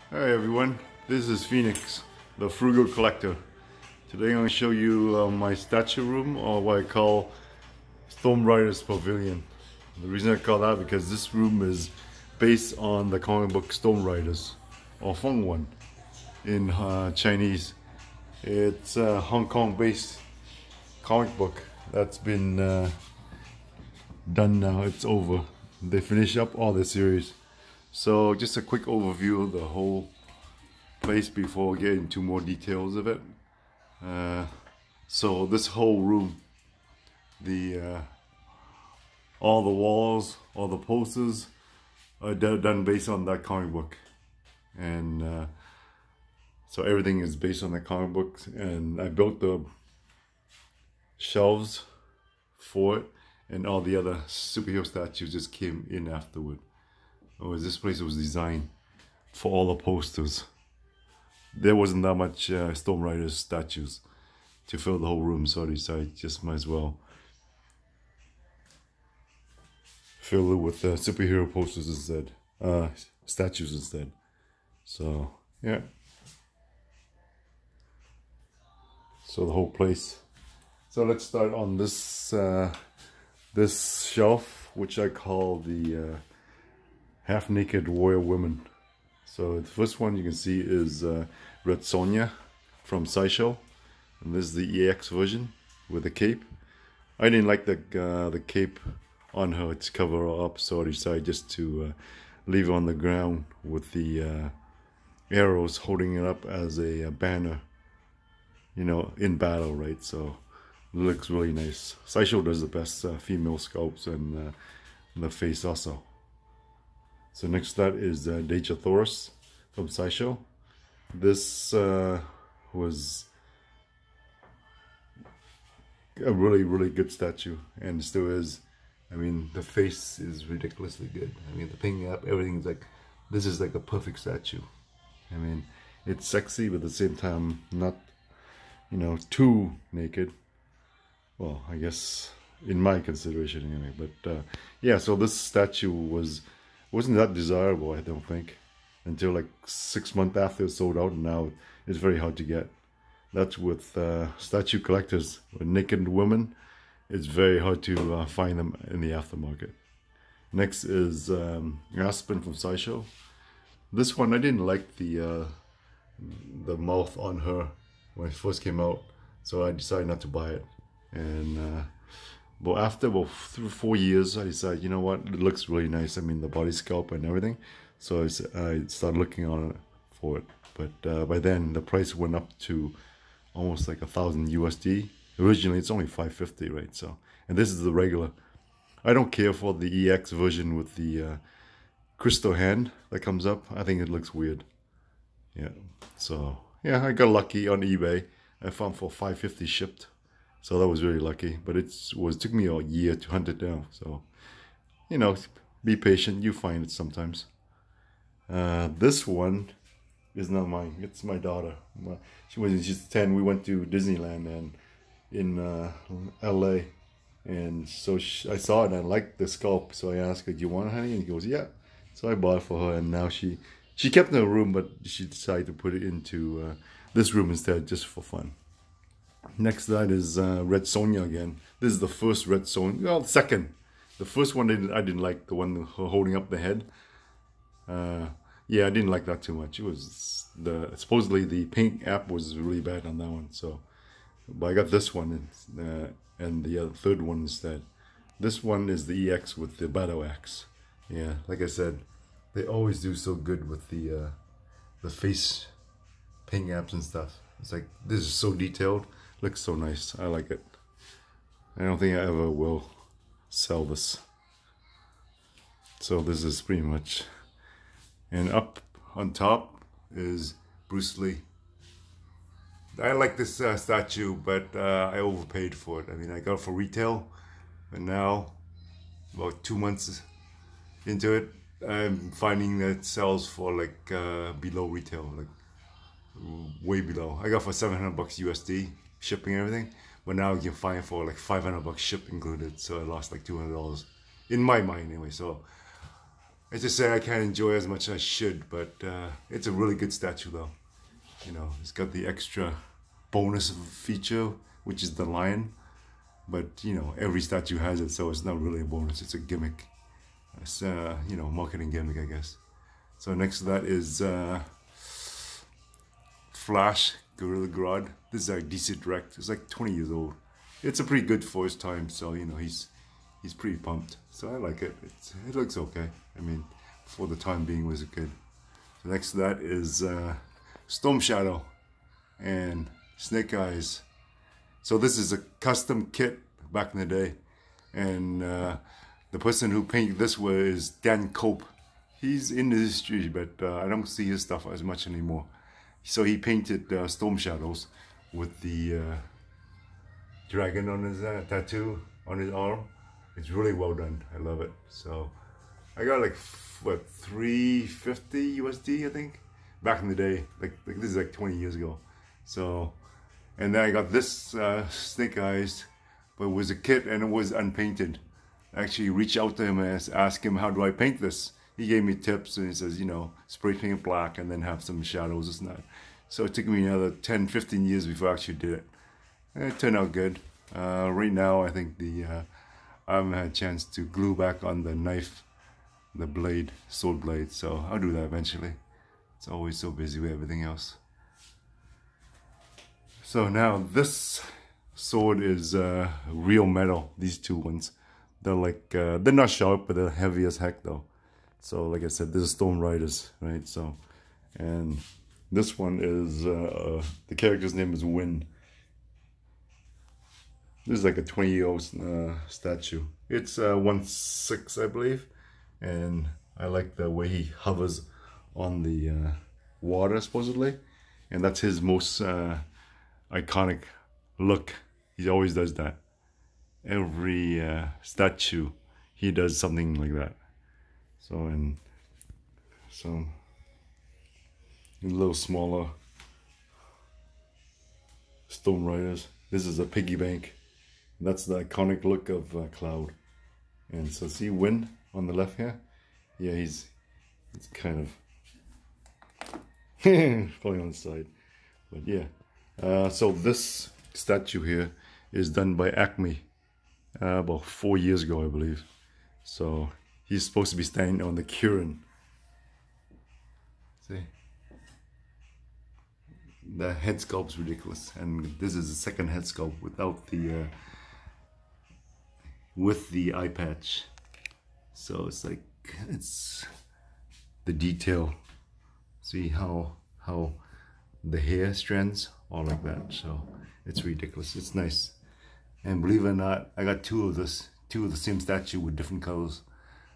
Hi everyone, this is Phoenix, the Frugal Collector. Today I'm going to show you my statue room, or what I call Stormriders Pavilion. The reason I call that because this room is based on the comic book Stormriders, or Feng One in Chinese. It's a Hong Kong based comic book that's been done now, it's over. They finished up all the series. So just a quick overview of the whole place before we get into more details of it. So this whole room, all the walls, all the posters are done based on that comic book, and so everything is based on the comic books. And I built the shelves for it, and all the other superhero statues just came in afterward. This place was designed for all the posters. There wasn't that much Storm Riders statues to fill the whole room, so I decided just might as well fill it with superhero posters instead, statues instead. So yeah, so the whole place. So let's start on this this shelf, which I call the half-naked warrior women. So the first one you can see is Red Sonja from Sideshow, and this is the EX version with the cape. I didn't like the cape on her to cover her up, so I decided just to leave her on the ground with the arrows holding it up as a banner, you know, in battle, right? So it looks really nice. Sideshow does the best female sculpts, and the face also. So next to that is Deja Thoris from Sideshow. This was a really good statue, and still is. I mean, the face is ridiculously good. I mean, the picking up, everything is like, this is like a perfect statue. I mean, it's sexy, but at the same time not, you know, too naked. Well, I guess in my consideration anyway. But yeah, so this statue wasn't that desirable, I don't think, until like 6 months after it sold out, and now it's very hard to get. That's with statue collectors. With naked women, it's very hard to find them in the aftermarket. Next is Aspen from Sideshow. This one, I didn't like the mouth on her when it first came out, so I decided not to buy it. And but after about 4 years, I decided, you know what, it looks really nice. I mean, the body sculpt and everything. So I started looking on it for it. But by then, the price went up to almost like 1,000 USD. Originally, it's only 550, right? So, and this is the regular. I don't care for the EX version with the crystal hand that comes up. I think it looks weird. Yeah. So yeah, I got lucky on eBay. I found for 550 shipped. So that was really lucky, but it took me a year to hunt it down. So, you know, be patient. You find it sometimes. This one is not mine. It's my daughter. She's 10. We went to Disneyland and in LA, and so I saw it and I liked the sculpt. So I asked her, "Do you want it, honey?" And she goes, "Yeah." So I bought it for her, and now she kept it in her room, but she decided to put it into this room instead, just for fun. Next to that is Red Sonja again. This is the first Red Sonja, well, second. The first one I didn't like, the one holding up the head. Yeah, I didn't like that too much. It was supposedly the paint app was really bad on that one. So, but I got this one and the third one instead. This one is the EX with the battle axe. Yeah, like I said, they always do so good with the face paint apps and stuff. It's like, this is so detailed. Looks so nice. I like it. I don't think I ever will sell this. So this is pretty much. And up on top is Bruce Lee. I like this statue, but I overpaid for it. I mean, I got it for retail, but now, about 2 months into it, I'm finding that it sells for like below retail, like way below. I got for 700 bucks USD. Shipping and everything, but now you can find it for like 500 bucks ship included, so I lost like $200 in my mind anyway. So I just say I can't enjoy as much as I should, but it's a really good statue though. You know, it's got the extra bonus feature, which is the lion. But you know, every statue has it, so it's not really a bonus. It's a gimmick. It's you know, marketing gimmick, I guess. So next to that is Flash Gorilla Grodd. This is a DC Direct. It's like 20 years old. It's a pretty good for his time, so you know he's pretty pumped. So I like it. It looks okay. I mean, for the time being, was good. So next to that is Storm Shadow and Snake Eyes. So this is a custom kit back in the day, and the person who painted this was Dan Cope. He's in the industry, but I don't see his stuff as much anymore. So he painted Storm Shadows with the dragon on his tattoo on his arm. It's really well done. I love it. So I got like what, 350 USD, I think, back in the day. Like this is like 20 years ago. So, and then I got this Snake Eyes, but it was a kit and it was unpainted. I actually reached out to him and asked him, how do I paint this? He gave me tips, and he says, you know, spray paint black and then have some shadows and that. So it took me another 10, 15 years before I actually did it. And it turned out good. Right now, I think I haven't had a chance to glue back on the knife, the blade, sword blade. So I'll do that eventually. It's always so busy with everything else. So now this sword is real metal. These two ones, they're like they're not sharp, but they're heavy as heck though. So like I said, this is Stormriders, right? So, and this one is the character's name is Win. This is like a 20-year-old statue. It's 1/6, I believe, and I like the way he hovers on the water supposedly, and that's his most iconic look. He always does that. Every statue, he does something like that. So, and some a little smaller Stormriders. This is a piggy bank. That's the iconic look of Cloud. And so see Win on the left here? Yeah, it's kind of probably on the side. But yeah. So this statue here is done by Acme about 4 years ago, I believe. So he's supposed to be standing on the Kirin. See? The head sculpt's ridiculous, and this is the second head sculpt without the with the eye patch. So it's like, it's the detail. See how the hair strands are like that. So it's ridiculous. It's nice. And believe it or not, I got two of the same statue with different colors.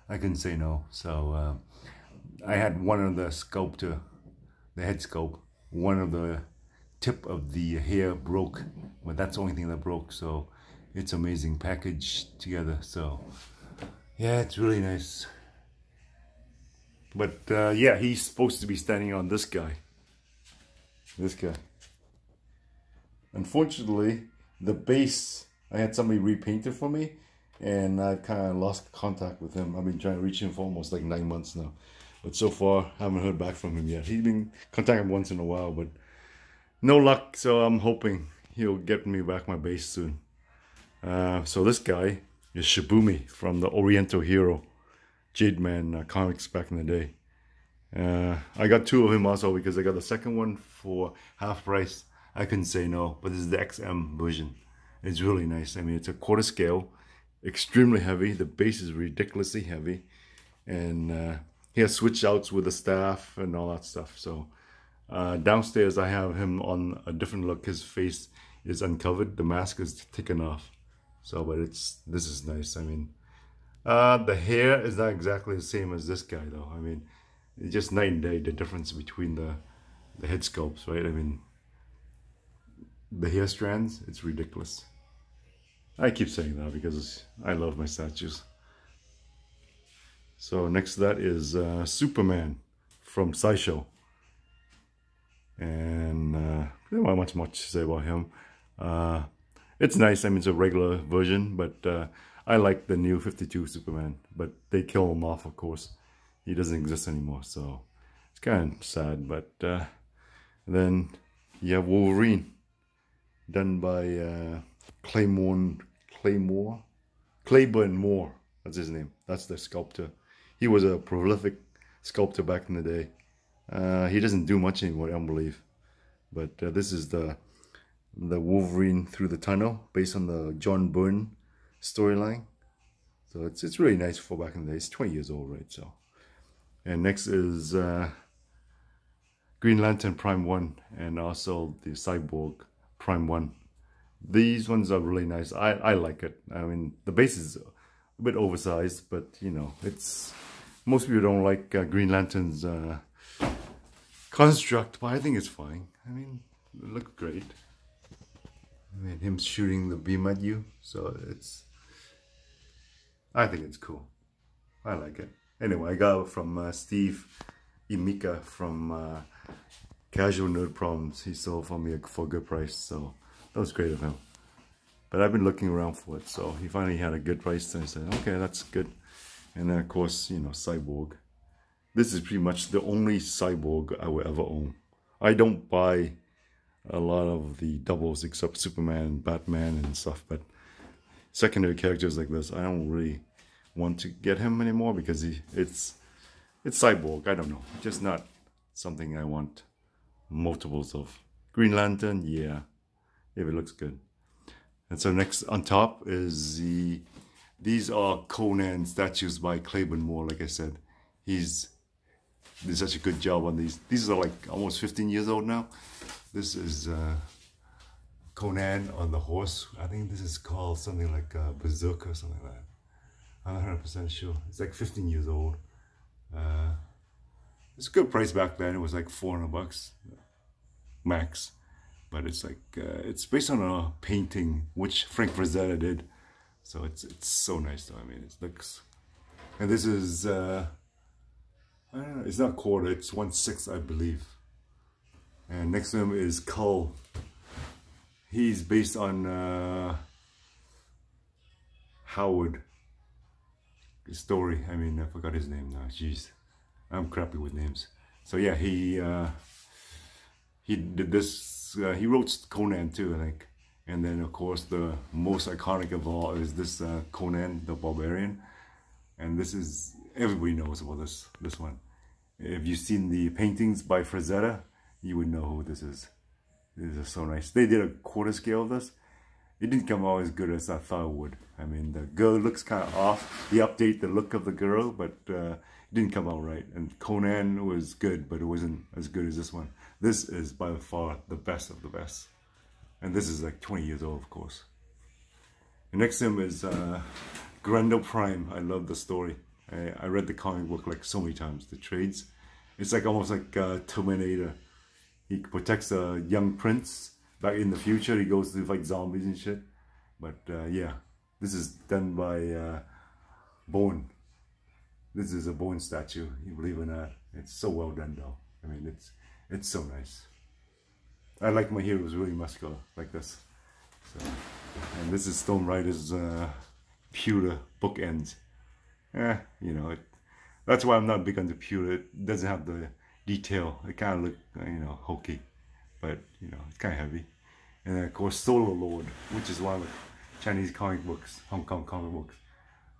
I couldn't say no. So I had one of the sculptor, the head sculpt, one of the tip of the hair broke, but that's the only thing that broke. So it's amazing packaged together. So yeah, it's really nice. But yeah, he's supposed to be standing on this guy. This guy. Unfortunately, the base, I had somebody repaint it for me, and I've kind of lost contact with him. I've been trying to reach him for almost like 9 months now. But so far, I haven't heard back from him yet. He's been contacting once in a while, but no luck. So I'm hoping he'll get me back my base soon. So this guy is Shibumi from the Oriental Hero Jade Man comics back in the day. I got two of him also because I got the second one for half price. I couldn't say no, but this is the XM version. It's really nice. I mean, it's a quarter scale, extremely heavy. The base is ridiculously heavy, and he has switch outs with the staff and all that stuff. So downstairs I have him on a different look. His face is uncovered. The mask is taken off. So, but this is nice. I mean, the hair is not exactly the same as this guy though. I mean, it's just night and day, the difference between the head sculpts, right? I mean, the hair strands, it's ridiculous. I keep saying that because I love my statues. So next to that is Superman from Sideshow. And there's not much to say about him. It's nice. I mean, it's a regular version, but I like the new 52 Superman. But they kill him off, of course. he doesn't exist anymore. So it's kind of sad. But then you have Wolverine, done by Claiborne Moore. That's his name. That's the sculptor. He was a prolific sculptor back in the day. He doesn't do much anymore, I don't believe. But this is the Wolverine through the tunnel, based on the John Byrne storyline. So it's really nice for back in the day. It's 20 years old, right? So, and next is Green Lantern Prime 1, and also the Cyborg Prime 1. These ones are really nice. I like it. I mean, the base is a bit oversized, but you know, it's, most people don't like Green Lantern's construct, but I think it's fine. I mean, it looks great. I mean, him shooting the beam at you, so I think it's cool. I like it. Anyway, I got it from Steve Imika from Casual Nerd Problems. He sold for me for a good price, so that was great of him. But I've been looking around for it, so he finally had a good price, and I said, okay, that's good. And then, of course, you know, Cyborg. This is pretty much the only Cyborg I will ever own. I don't buy a lot of the doubles except Superman, Batman, and stuff, but secondary characters like this, I don't really want to get him anymore because it's Cyborg. I don't know, just not something I want multiples of. Green Lantern, yeah, if it looks good. And so next on top is these are Conan statues by Claiborne Moore. Like I said, he did such a good job on these. These are like almost 15 years old now. This is Conan on the horse. I think this is called something like Berserk or something like that. I'm not 100% sure. It's like 15 years old. It's a good price back then. It was like $400 max. But it's like, it's based on a painting which Frank Frazetta did. So it's so nice though. I mean, it looks, and this is, I don't know, it's not quarter, it's 1/6, I believe. And next to him is Cull. He's based on Howard story. I mean, I forgot his name now. Jeez, I'm crappy with names. So yeah, he did this. He wrote Conan too, I think. And then of course the most iconic of all is this Conan the Barbarian. And this is, everybody knows about this one. If you've seen the paintings by Frazetta, you would know who this is. This is so nice. They did a quarter scale of this. It didn't come out as good as I thought it would. I mean, the girl looks kind of off. They update the look of the girl, but it didn't come out right. And Conan was good, but it wasn't as good as this one. This is by far the best of the best. And this is like 20 years old, of course. And next to him is Grendel Prime. I love the story. I read the comic book like so many times, the trades. It's like almost like Terminator. He protects a young prince. Back in the future, he goes to fight zombies and shit. But yeah, this is done by Bone. This is a Bone statue, you believe it or not. It's so well done though. I mean, it's so nice. I like my heroes really muscular, like this. So, and this is Stormriders pewter bookends. You know, that's why I'm not big on the pewter. It doesn't have the detail. It kind of look, you know, hokey, but you know, it's kind of heavy. And then of course Solar Lord, which is one of the Chinese comic books, Hong Kong comic books.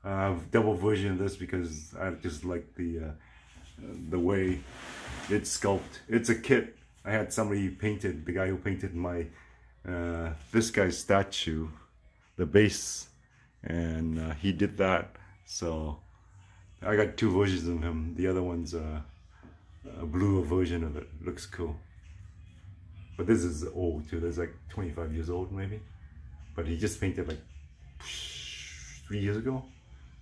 I have double version of this because I just like the way it's sculpted. It's a kit. I had somebody painted, the guy who painted my this guy's statue, the base, and he did that. So I got two versions of him. The other one's a bluer version of it. Looks cool. But this is old too. That's like 25 years old maybe. But he just painted like 3 years ago.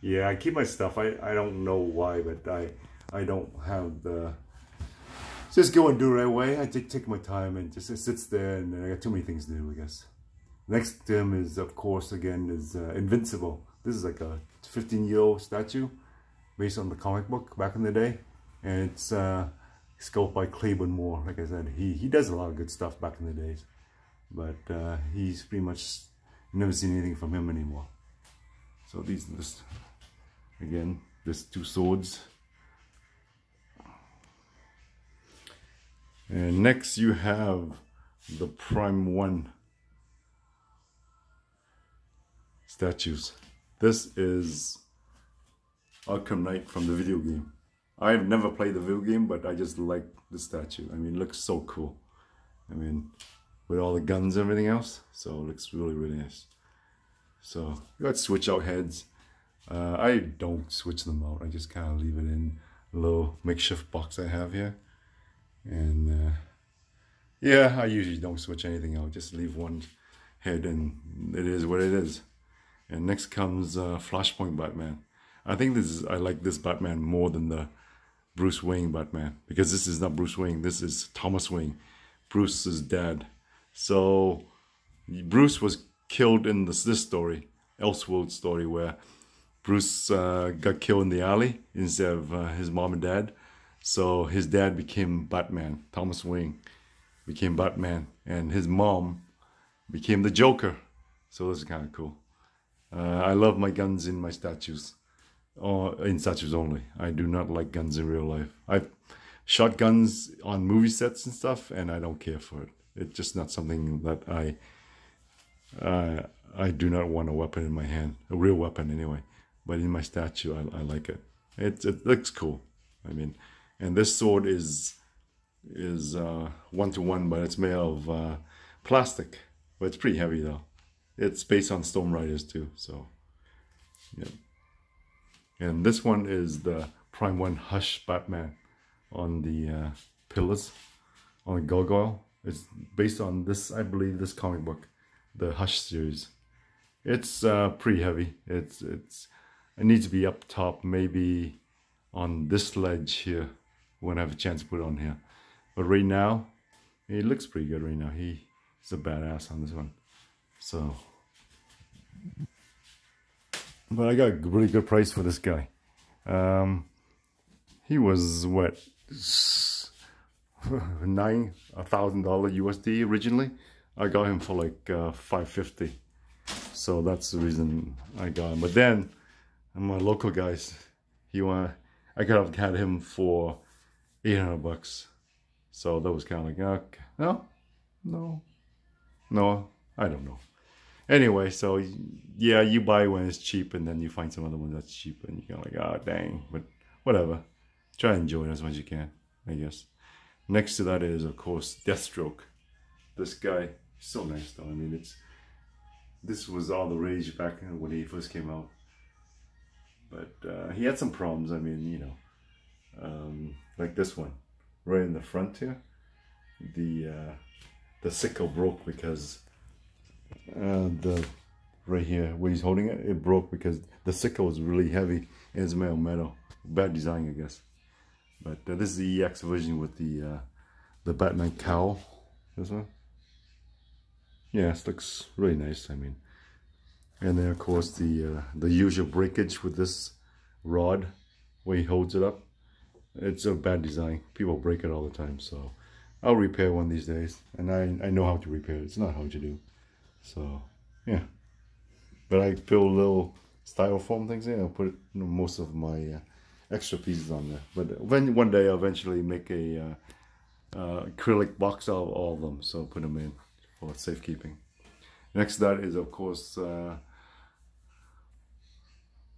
Yeah, I keep my stuff. I don't know why, but I don't have the, just go and do it right away. I take my time and just, it sits there, and I got too many things to do, I guess. Next to him is, of course, again, is Invincible. This is like a 15-year-old statue based on the comic book back in the day. And it's sculpted by Claiborne Moore. Like I said, he does a lot of good stuff back in the days. But he's pretty much, never seen anything from him anymore. So these, again, there's two swords. And next you have the Prime 1 statues. This is Arkham Knight from the video game. I've never played the video game, but I just like the statue. I mean, it looks so cool. I mean, with all the guns and everything else. So it looks really, really nice. So you got switch out heads. I don't switch them out. I just kind of leave it in a little makeshift box I have here. And yeah, I usually don't switch anything out. Just leave one head and it is what it is. And next comes Flashpoint Batman. I think I like this Batman more than the Bruce Wayne Batman, because this is not Bruce Wayne, this is Thomas Wayne, Bruce's dad. So Bruce was killed in this story, Elseworld story, where Bruce got killed in the alley instead of his mom and dad. So his dad became Batman, Thomas Wayne became Batman, and his mom became the Joker. So this is kind of cool. I love my guns in my statues. Or in statues only. I do not like guns in real life. I've shot guns on movie sets and stuff, and I don't care for it. It's just not something that I do not want a weapon in my hand, a real weapon anyway. But in my statue, I like it. It looks cool. I mean, and this sword is 1-to-1, but it's made of plastic. But it's pretty heavy though. It's based on Stormriders too, so yeah. And this one is the Prime 1 Hush Batman on the pillars, on the gargoyle. It's based on this, I believe, this comic book, the Hush series. It's pretty heavy. It needs to be up top, maybe on this ledge here, when I have a chance to put it on here. But right now, it looks pretty good right now. He's a badass on this one. So... But I got a really good price for this guy. He was what, $1,000 USD originally. I got him for like $550. So that's the reason I got him. But then my local guys, I could have had him for $800. So that was kind of like, okay, no, I don't know. Anyway, so yeah, you buy when it's cheap, and then you find some other one that's cheap, and you're like, oh dang, but whatever. Try to enjoy it as much as you can, I guess. Next to that is, of course, Deathstroke. This guy, so nice though. I mean, this was all the rage back when he first came out. But he had some problems. I mean, you know, like this one, right in the front here. The sickle broke because right here where he's holding it, it broke because the sickle was really heavy and it's made of metal. Bad design, I guess. But this is the EX version with the Batman cowl. This one, yeah, it looks really nice. I mean, and then of course the usual breakage with this rod where he holds it up. It's a bad design. People break it all the time, so I'll repair one these days, and I know how to repair it. It's not hard to do. So yeah, but I build little styrofoam things in. I'll put most of my extra pieces on there. But one day I'll eventually make a acrylic box out of all of them, so I'll put them in for safekeeping. Next to that is, of course,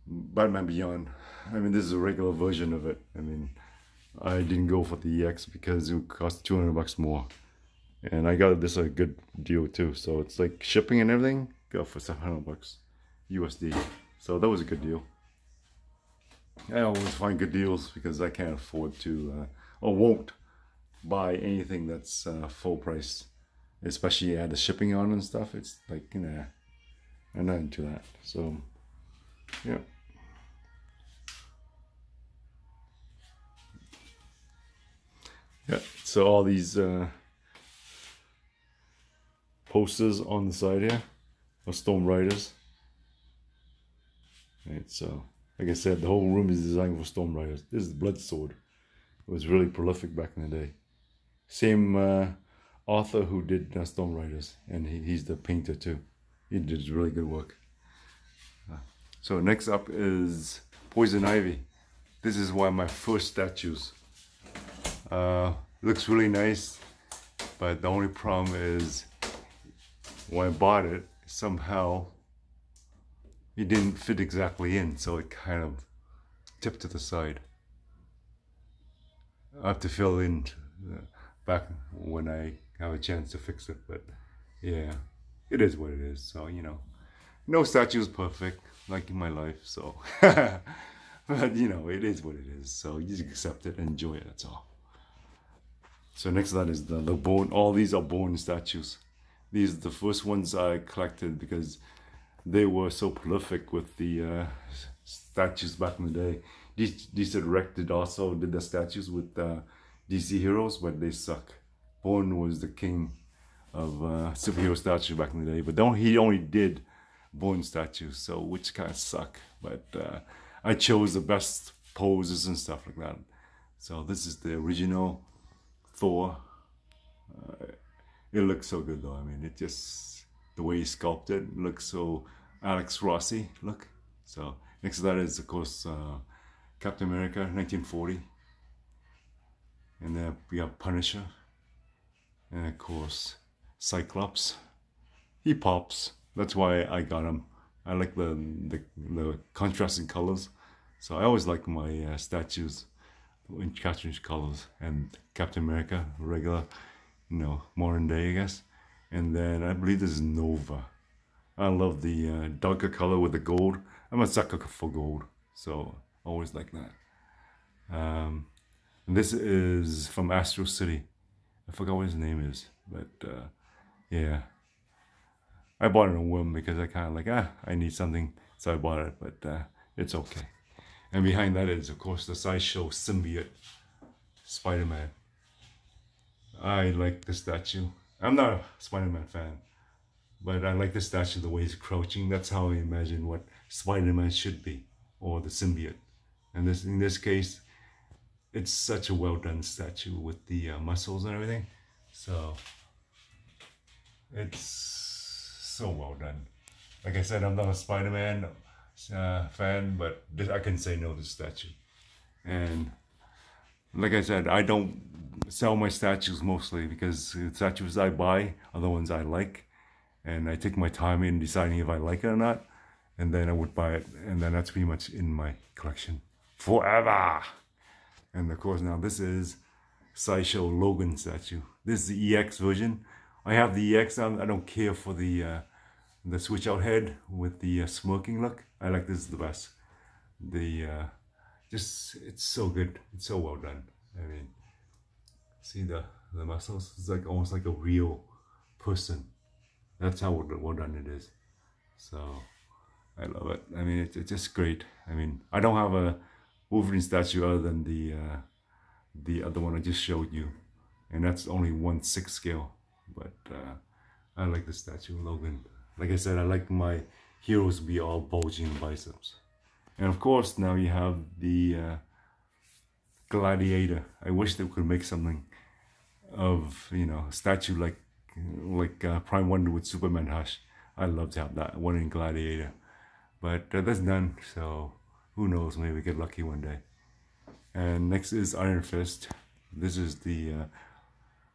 Batman Beyond. I mean, this is a regular version of it. I mean, I didn't go for the EX because it would cost $200 more. And I got this a good deal too, so it's like shipping and everything, got for $700 USD. So that was a good deal. I always find good deals because I can't afford to, or won't buy anything that's full price, especially add the shipping on and stuff. It's like, you know, I'm not into that. So yeah. Yeah, so all these posters on the side here of Stormriders. Right, so like I said, the whole room is designed for Stormriders. This is Blood Sword. It was really prolific back in the day. Same author who did Stormriders, and he's the painter too. He did really good work. So next up is Poison Ivy. This is one of my first statues. Looks really nice. But the only problem is when I bought it, somehow it didn't fit exactly in, so it kind of tipped to the side. I have to fill in back when I have a chance to fix it, but yeah, it is what it is. So, you know, no statue is perfect, like in my life, so but you know, it is what it is. So you just accept it and enjoy it, that's all. So next to that is the bone. All these are bone statues. These are the first ones I collected because they were so prolific with the statues back in the day. DC Directed also did the statues with DC heroes, but they suck. Bourne was the king of superhero statues back in the day, but he only did Bourne statues, so which kind of suck. But I chose the best poses and stuff like that. So this is the original Thor. It looks so good though. I mean, it just, the way he sculpted looks so Alex Rossi look. So next to that is of course Captain America 1940, and then we have Punisher, and of course Cyclops. He pops. That's why I got him. I like the contrasting colors, so I always like my statues in contrasting colors. And Captain America, regular, you know, modern day, I guess. And then I believe this is Nova. I love the darker color with the gold. I'm a sucker for gold, so always like that. And this is from Astro City. I forgot what his name is, but yeah. I bought it on a whim because I kind of like, I need something, so I bought it, but it's okay. And behind that is, of course, the sideshow symbiote, Spider-Man. I like the statue. I'm not a Spider-Man fan, but I like the statue, the way he's crouching. That's how I imagine what Spider-Man should be, or the symbiote. And in this case, it's such a well-done statue with the muscles and everything. So it's so well done. Like I said, I'm not a Spider-Man fan, but I can say no to the statue. And like I said, I don't sell my statues mostly because the statues I buy are the ones I like, and I take my time in deciding if I like it or not, and then I would buy it, and then that's pretty much in my collection forever. And of course, now this is Sideshow Logan statue. This is the EX version. I have the EX on. I don't care for the switch out head with the smirking look. I like this the best. The just, it's so good. It's so well done. I mean, see the muscles? It's like almost like a real person. That's how well done it is. So I love it. I mean, it's just great. I mean, I don't have a Wolverine statue other than the other one I just showed you, and that's only 1/6 scale. But I like the statue of Logan. Like I said, I like my heroes to be all bulging biceps. And of course, now you have the Gladiator. I wish they could make something of, you know, a statue like Prime Wonder with Superman Hush. I'd love to have that one in Gladiator, but that's done. So who knows? Maybe we get lucky one day. And next is Iron Fist. This is the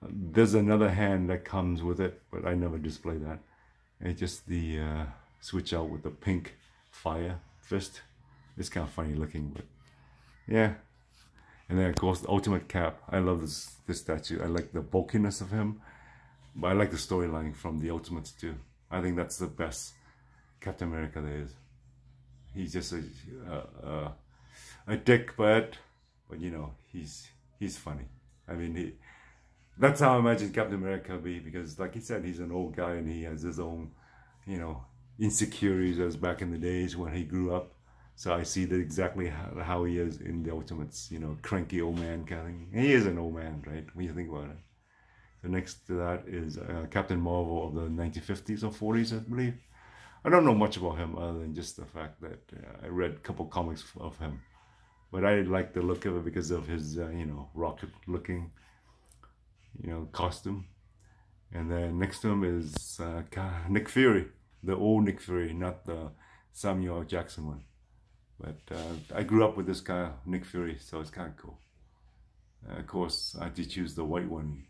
there's another hand that comes with it, but I never display that. It's just the switch out with the pink fire fist. It's kind of funny looking, but yeah. And then of course the Ultimate Cap. I love this statue. I like the bulkiness of him, but I like the storyline from the Ultimates too. I think that's the best Captain America there is. He's just a dick, but you know, he's funny. I mean, that's how I imagine Captain America will be, because like he said, he's an old guy and he has his own, you know, insecurities as back in the days when he grew up. So I see that exactly how he is in the Ultimates, you know, cranky old man kind of thing. He is an old man, right, when you think about it. So next to that is Captain Marvel of the 1950s or 40s, I believe. I don't know much about him other than just the fact that I read a couple comics of him. But I like the look of it because of his, you know, rocket looking, you know, costume. And then next to him is Nick Fury, the old Nick Fury, not the Samuel L. Jackson one. But I grew up with this kind of Nick Fury, so it's kind of cool. Of course, I had to choose the white one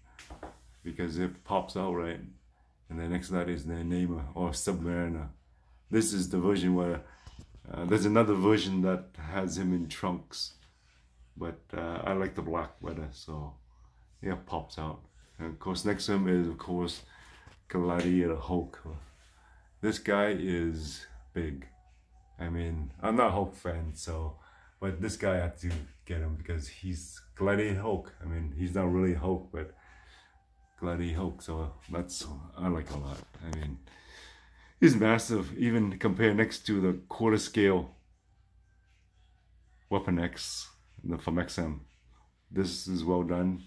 because it pops out, right? And then next to that is the Namer or Submariner. This is the version where there's another version that has him in trunks, but I like the black better, so yeah, pops out. And of course next to him is of course Gladiator Hulk. This guy is big. I mean, I'm not a Hulk fan, so, but this guy I had to get him because he's Gladiator Hulk. I mean, he's not really Hulk, but Gladiator Hulk, so that's, I like a lot. I mean, he's massive, even compared next to the quarter scale Weapon X from XM. This is well done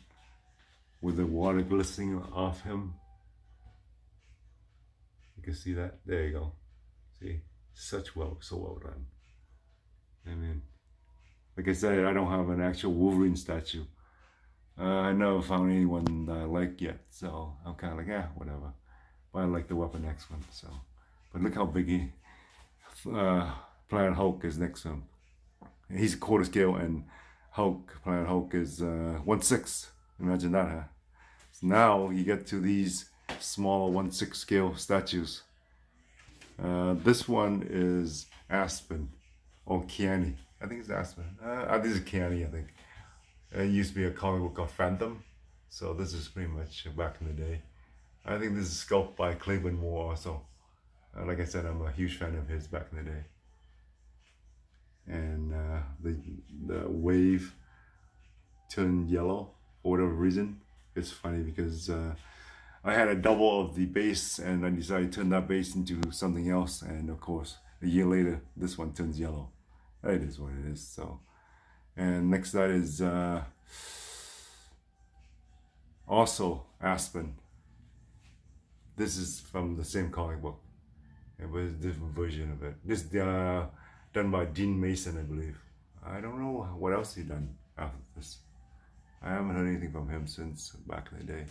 with the water glistening off him. You can see that, there you go. See, so well done. I mean, like I said, I don't have an actual Wolverine statue. I never found anyone that I like yet, so I'm kind of like, yeah, whatever. But I like the Weapon X one, so. But look how big he, Planet Hulk is next to him. He's quarter scale, and Planet Hulk is 1/6. Imagine that, huh? So now you get to these smaller 1/6 scale statues. This one is Aspen or Kiani. I think it's Aspen. This is Kiani, I think. It used to be a comic book called Phantom, so this is pretty much back in the day. I think this is sculpted by Claiborne Moore also. Like I said, I'm a huge fan of his back in the day. And the wave turned yellow for whatever reason. It's funny because I had a double of the base and I decided to turn that base into something else, and of course a year later this one turns yellow. It is what it is. So, and next to that is also Aspen. This is from the same comic book. It was a different version of it. This done by Dean Mason, I believe. I don't know what else he done after this. I haven't heard anything from him since back in the day.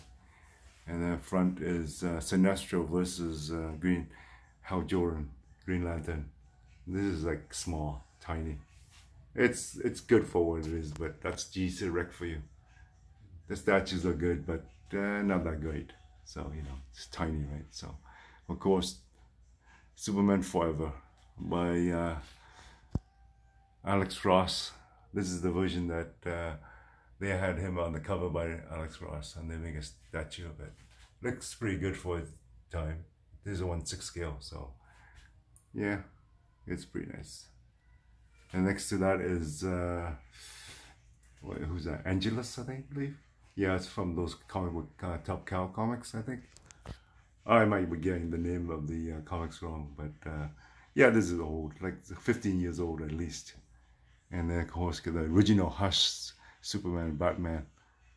And then front is Sinestro versus Hal Jordan, Green Lantern. This is like small, tiny. It's good for what it is, but that's GC Rec for you. The statues are good, but not that great. So, you know, it's tiny, right? So, of course, Superman Forever by Alex Ross. This is the version that they had him on the cover by Alex Ross, and they make a statue of it. Looks pretty good for its time. This is a 1/6 scale, so yeah, it's pretty nice. And next to that is who's that? Angelus, I think, believe. Yeah, it's from those comic book Top Cow comics, I think. I might be getting the name of the comics wrong, but yeah, this is old, like 15 years old at least. And then of course the original Hush Superman Batman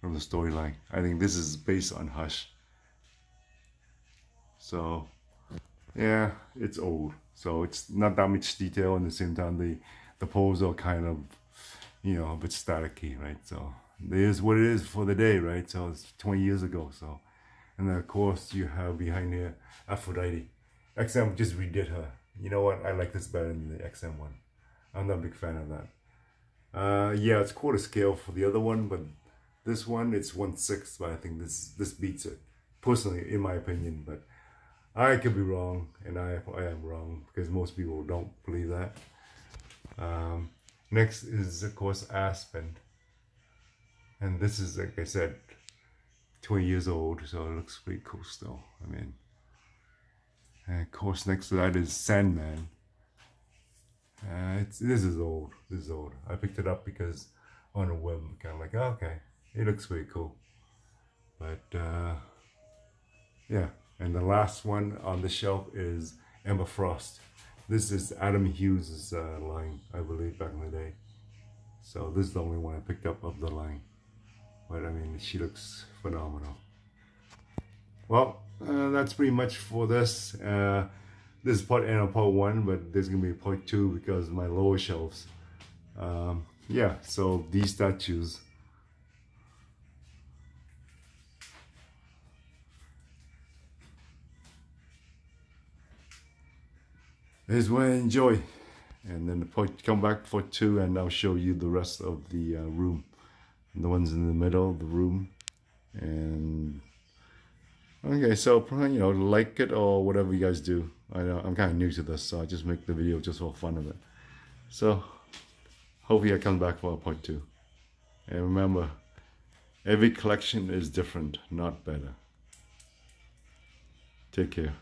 from the storyline. I think this is based on Hush. So yeah, it's old, so it's not that much detail, and at the same time the pose are kind of, you know, a bit staticky, right? So it is what it is for the day, right? So it's 20 years ago. So, and then of course you have behind here Aphrodite. XM just redid her. You know what? I like this better than the XM one. I'm not a big fan of that. Yeah, it's quarter scale for the other one, but this one it's 1/6. But I think this beats it, personally, in my opinion. But I could be wrong, and I am wrong because most people don't believe that. Next is of course Aspen, and this is, like I said, 20 years old, so it looks pretty cool still. I mean, and of course next to that is Sandman. This is old. This is old. I picked it up because on a whim, kind of like, oh, okay, it looks pretty cool. But yeah, and the last one on the shelf is Emma Frost. This is Adam Hughes' line, I believe, back in the day. So this is the only one I picked up of the line. But I mean, she looks phenomenal. Well, that's pretty much for this. This is part N of part 1, but there's gonna be part 2 because of my lower shelves. Yeah, so these statues. Is what I enjoy, and then come back for 2, and I'll show you the rest of the room, the ones in the middle of the room, and Okay, so you know, like it or whatever you guys do. I know I'm kind of new to this, so I just make the video just for fun of it. So hopefully I come back for a part 2. And remember, every collection is different, not better. Take care.